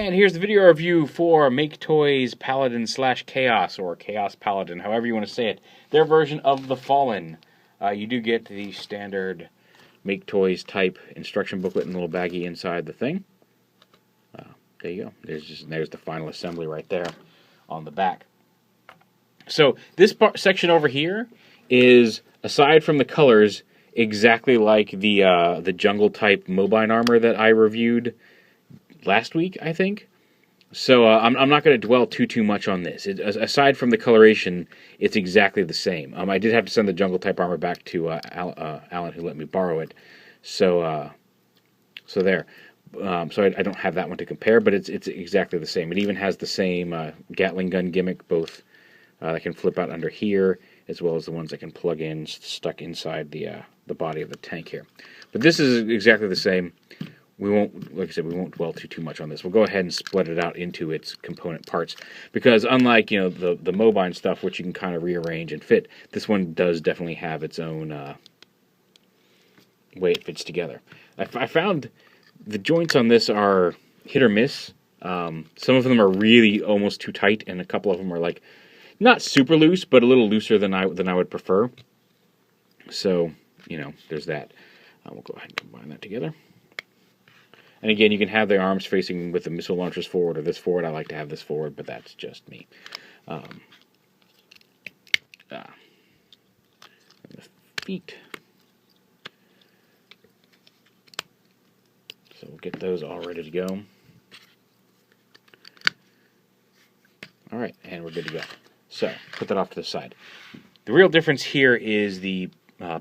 And here's the video review for MakeToys Paladin / Chaos, or Chaos Paladin, however you want to say it. Their version of the Fallen. You do get the standard MakeToys type instruction booklet and little baggie inside the thing. There you go. There's the final assembly right there on the back. So this section over here is, aside from the colors, exactly like the jungle type Mobine armor that I reviewed last week, I think. So I'm not going to dwell too much on this. Aside from the coloration, it's exactly the same. I did have to send the jungle type armor back to Alan, who let me borrow it. So there. So I don't have that one to compare, but it's exactly the same. It even has the same Gatling gun gimmick, both that can flip out under here, as well as the ones that can plug in, stuck inside the body of the tank here. But this is exactly the same. We won't, like I said, we won't dwell too much on this. We'll go ahead and split it out into its component parts, because unlike the Mobine stuff, which you can kind of rearrange and fit, this one does definitely have its own way it fits together. I found the joints on this are hit or miss. Some of them are really almost too tight, and a couple of them are like not super loose, but a little looser than I would prefer. So there's that. We'll go ahead and combine that together. And again, you can have the arms facing with the missile launchers forward or this forward. I like to have this forward, but that's just me. And the feet. So we'll get those all ready to go. All right, and we're good to go. So put that off to the side. The real difference here is the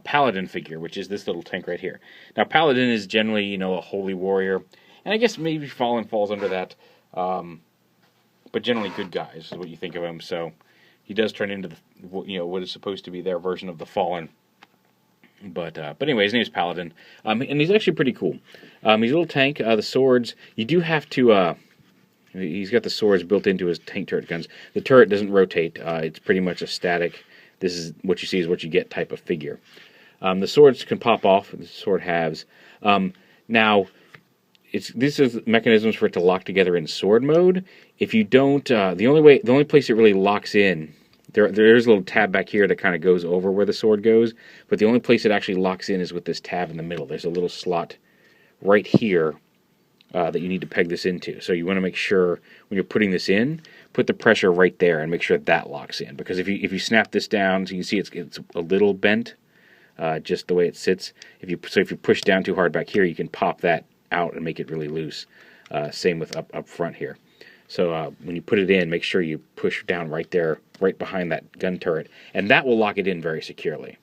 Paladin figure, which is this little tank right here. Now, Paladin is generally, a holy warrior, and I guess maybe Fallen falls under that, but generally good guys is what you think of him. So he does turn into what is supposed to be their version of the Fallen. But anyway, his name is Paladin, and he's actually pretty cool. He's a little tank. The swords, you do have to. He's got the swords built into his tank turret guns. The turret doesn't rotate. It's pretty much a static. This is what you see is what you get type of figure. The swords can pop off. The sword halves. Now, this is mechanisms for it to lock together in sword mode. If you don't, the only place it really locks in, there's a little tab back here that kind of goes over where the sword goes. But the only place it actually locks in is with this tab in the middle. There's a little slot right here that you need to peg this into. So you want to make sure when you're putting this in, put the pressure right there and make sure that locks in. Because if you snap this down, so you can see it's a little bent, just the way it sits. If you push down too hard back here, you can pop that out and make it really loose. Same with up front here. So when you put it in, make sure you push down right there, right behind that gun turret, and that will lock it in very securely.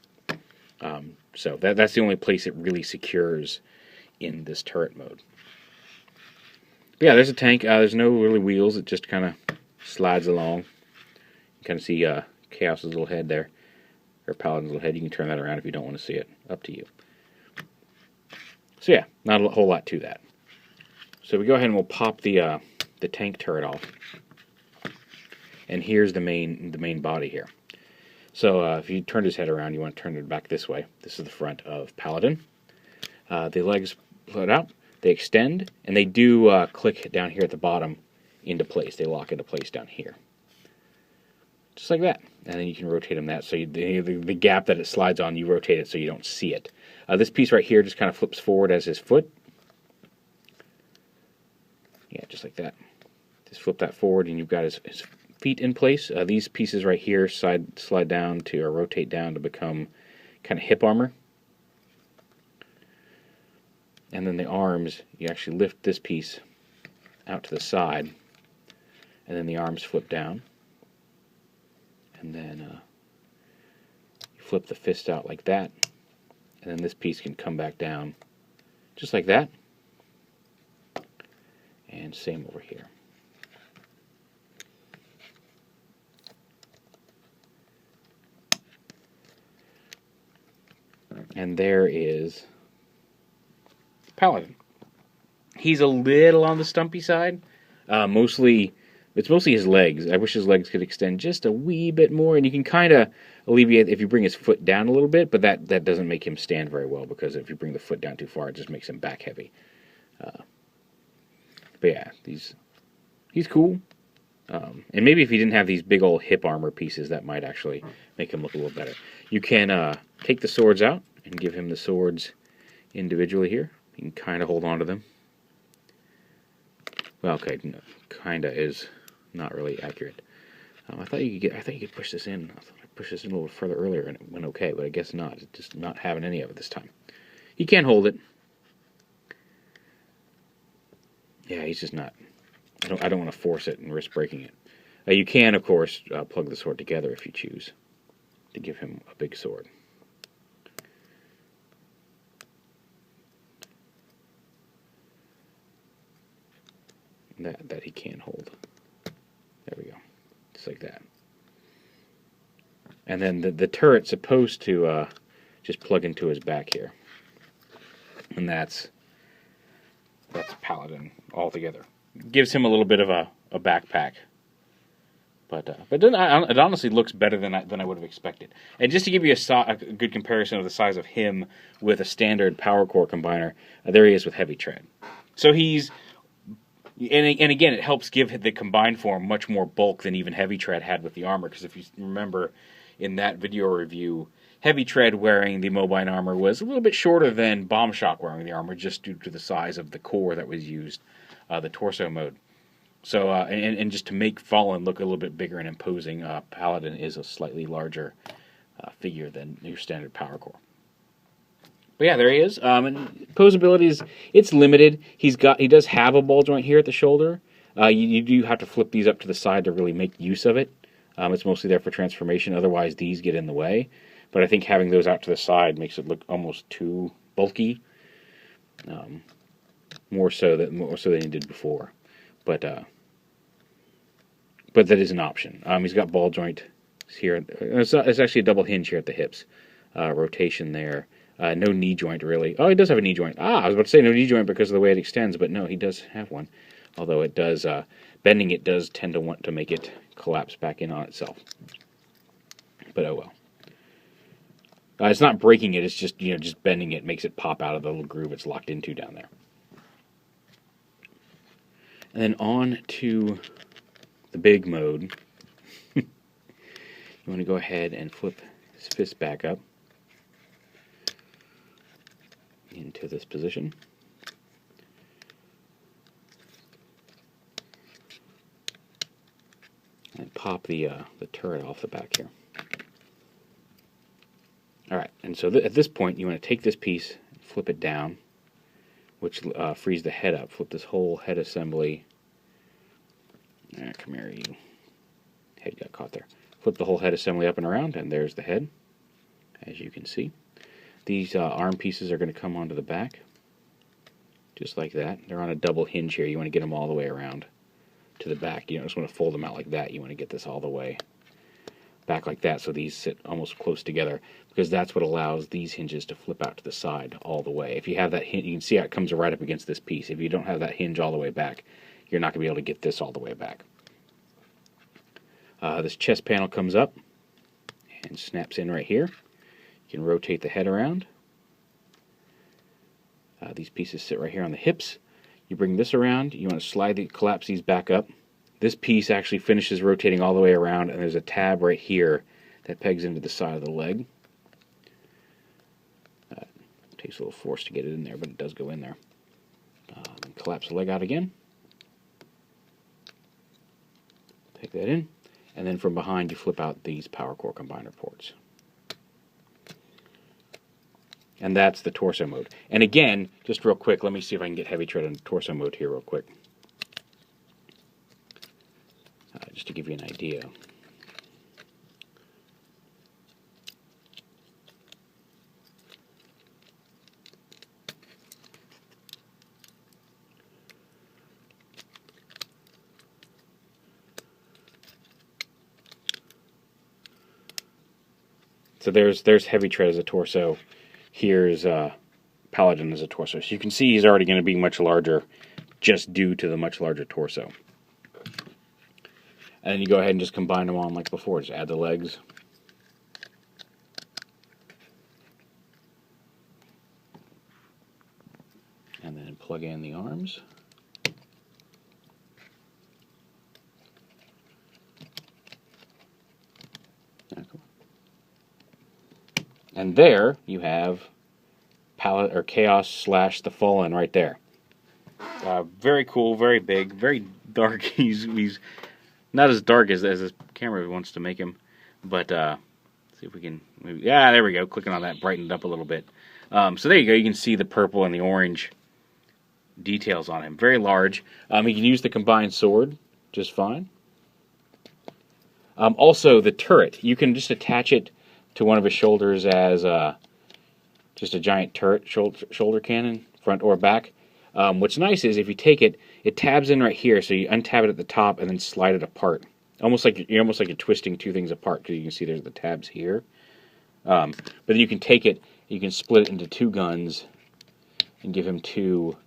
So that's the only place it really secures in this turret mode. But yeah, there's a tank. There's no really wheels. It just kind of slides along. You kind of see Chaos's little head there, or Paladin's little head. You can turn that around if you don't want to see it. Up to you. So yeah, not a whole lot to that. So we go ahead and we'll pop the tank turret off. And here's the main body here. So if you turn his head around, you want to turn it back this way. This is the front of Paladin. The legs float out. They extend, and they do click down here at the bottom into place. They lock into place down here. Just like that. And then you can rotate them that. So the gap that it slides on, you rotate it so you don't see it. This piece right here just kind of flips forward as his foot. Yeah, just like that. Just flip that forward, and you've got his feet in place. These pieces right here slide down to, or rotate down to become kind of hip armor. And then the arms, you actually lift this piece out to the side, and then the arms flip down. And then you flip the fist out like that, and then this piece can come back down just like that. And same over here. And there is Paladin. He's a little on the stumpy side. It's mostly his legs. I wish his legs could extend just a wee bit more, and you can kind of alleviate if you bring his foot down a little bit, but that doesn't make him stand very well, because if you bring the foot down too far, it just makes him back heavy. But yeah, he's cool. And maybe if he didn't have these big old hip armor pieces, that might actually make him look a little better. You can take the swords out and give him the swords individually here. You can kind of hold on to them. Well, okay, no, kinda is not really accurate. I thought you could push this in. I thought I pushed this in a little further earlier and it went okay, but I guess not. It's just not having any of it this time. He can't hold it. Yeah, he's just not. I don't want to force it and risk breaking it. You can, of course, plug the sword together if you choose to give him a big sword. That he can hold. There we go. Just like that. And then the turret's supposed to just plug into his back here. And that's Paladin altogether. Gives him a little bit of a backpack. But then it honestly looks better than I would have expected. And just to give you a good comparison of the size of him with a standard power core combiner, there he is with heavy tread. So he's... And again, it helps give the combined form much more bulk than even heavy tread had with the armor. Because if you remember in that video review, heavy tread wearing the Mobine armor was a little bit shorter than Bomb Shock wearing the armor, just due to the size of the core that was used, the torso mode. So, and just to make Fallen look a little bit bigger and imposing, Paladin is a slightly larger figure than your standard power core. But yeah, there he is. And posability it's limited. He does have a ball joint here at the shoulder. You do have to flip these up to the side to really make use of it. It's mostly there for transformation. Otherwise, these get in the way. But I think having those out to the side makes it look almost too bulky. More so than you did before. But that is an option. He's got ball joint here. It's actually a double hinge here at the hips. Rotation there. No knee joint, really. Oh, he does have a knee joint. I was about to say no knee joint because of the way it extends, but no, he does have one. Although it does, bending it does tend to want to make it collapse back in on itself. But oh well. It's not breaking it, it's just bending it makes it pop out of the little groove it's locked into down there. And then on to the big mode. You want to go ahead and flip his fist back up into this position. And pop the turret off the back here. Alright, and so at this point you want to take this piece, flip it down, which frees the head up. Flip this whole head assembly. Come here, you. Head got caught there. Flip the whole head assembly up and around, and there's the head, as you can see. These arm pieces are going to come onto the back, just like that. They're on a double hinge here. You want to get them all the way around to the back. You don't just want to fold them out like that. You want to get this all the way back like that, so these sit almost close together, because that's what allows these hinges to flip out to the side all the way. If you have that hinge, you can see how it comes right up against this piece. If you don't have that hinge all the way back, you're not going to be able to get this all the way back. This chest panel comes up and snaps in right here. You can rotate the head around. These pieces sit right here on the hips. You bring this around. You want to collapse these back up. This piece actually finishes rotating all the way around, and there's a tab right here that pegs into the side of the leg. Takes a little force to get it in there, but it does go in there. Collapse the leg out again. Take that in. And then from behind you flip out these power core combiner ports. And that's the torso mode. And again, just real quick, let me see if I can get heavy tread on torso mode here real quick. Just to give you an idea. So there's heavy tread as a torso. Here's Paladin as a torso. So you can see he's already going to be much larger just due to the much larger torso. And then you go ahead and just combine them on like before. Just add the legs. And then plug in the arms. And there you have Chaos / the Fallen right there. Very cool, very big, very dark. He's not as dark as this camera wants to make him, but see if we can. Maybe, yeah, there we go. Clicking on that brightened up a little bit. So there you go. You can see the purple and the orange details on him. Very large. He can use the combined sword just fine. Also, the turret. You can just attach it to one of his shoulders as just a giant turret shoulder cannon, front or back. What's nice is if you take it, it tabs in right here, so you untab it at the top and then slide it apart. Almost like you're twisting two things apart, because you can see there's the tabs here. But then you can take it, you can split it into two guns and give him two.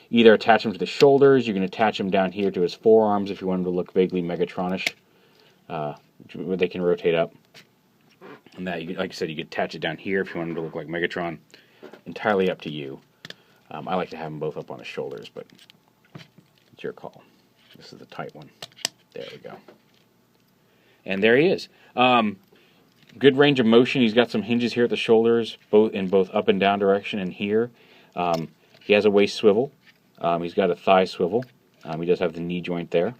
Either attach him to the shoulders, you can attach him down here to his forearms if you want him to look vaguely Megatronish. Where they can rotate up. And that, like I said, you could attach it down here if you want him to look like Megatron. Entirely up to you. I like to have them both up on his shoulders, but it's your call. This is the tight one. There we go. And there he is. Good range of motion. He's got some hinges here at the shoulders, both up and down direction, and here. He has a waist swivel. He's got a thigh swivel. He does have the knee joint there.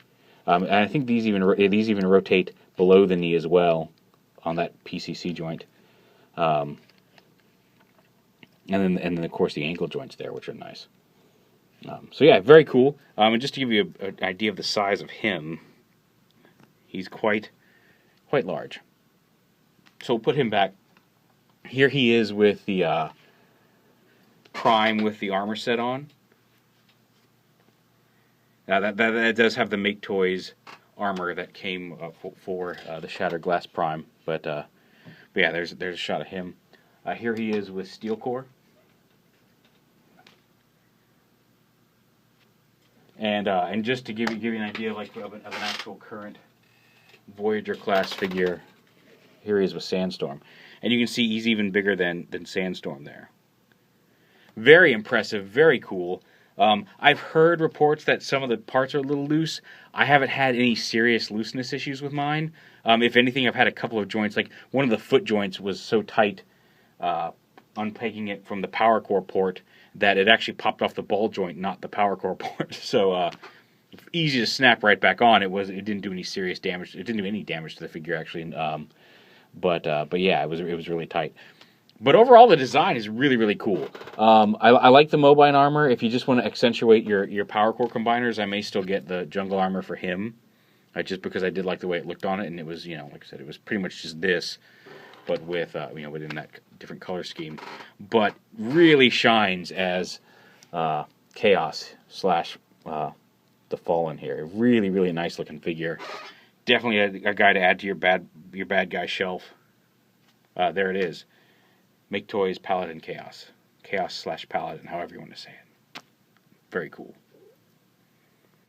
And I think these even rotate below the knee as well on that PCC joint. And then of course the ankle joints there, which are nice. So yeah, very cool. And just to give you an idea of the size of him, he's quite large. So we'll put him back. Here he is with the Prime with the armor set on. That does have the MakeToys armor that came for the Shattered Glass Prime, but yeah, there's a shot of him. Here he is with Steel Core, and just to give you an idea of an actual current Voyager class figure, here he is with Sandstorm, and you can see he's even bigger than Sandstorm there. Very impressive, very cool. I've heard reports that some of the parts are a little loose. I haven't had any serious looseness issues with mine. If anything, I've had a couple of joints. Like one of the foot joints was so tight, unpegging it from the power core port, that it actually popped off the ball joint, not the power core port. So easy to snap right back on. It didn't do any serious damage. It didn't do any damage to the figure actually. But yeah, it was really tight. But overall, the design is really, really cool. I like the Mobine armor. If you just want to accentuate your power core combiners, I may still get the jungle armor for him. Just because I did like the way it looked on it, and it was, like I said, it was pretty much just this, but with, within that different color scheme. But really shines as Chaos / the Fallen here. Really, really nice looking figure. Definitely a guy to add to your bad guy shelf. There it is. MakeToys Paladin Chaos / Paladin, however you want to say it. Very cool.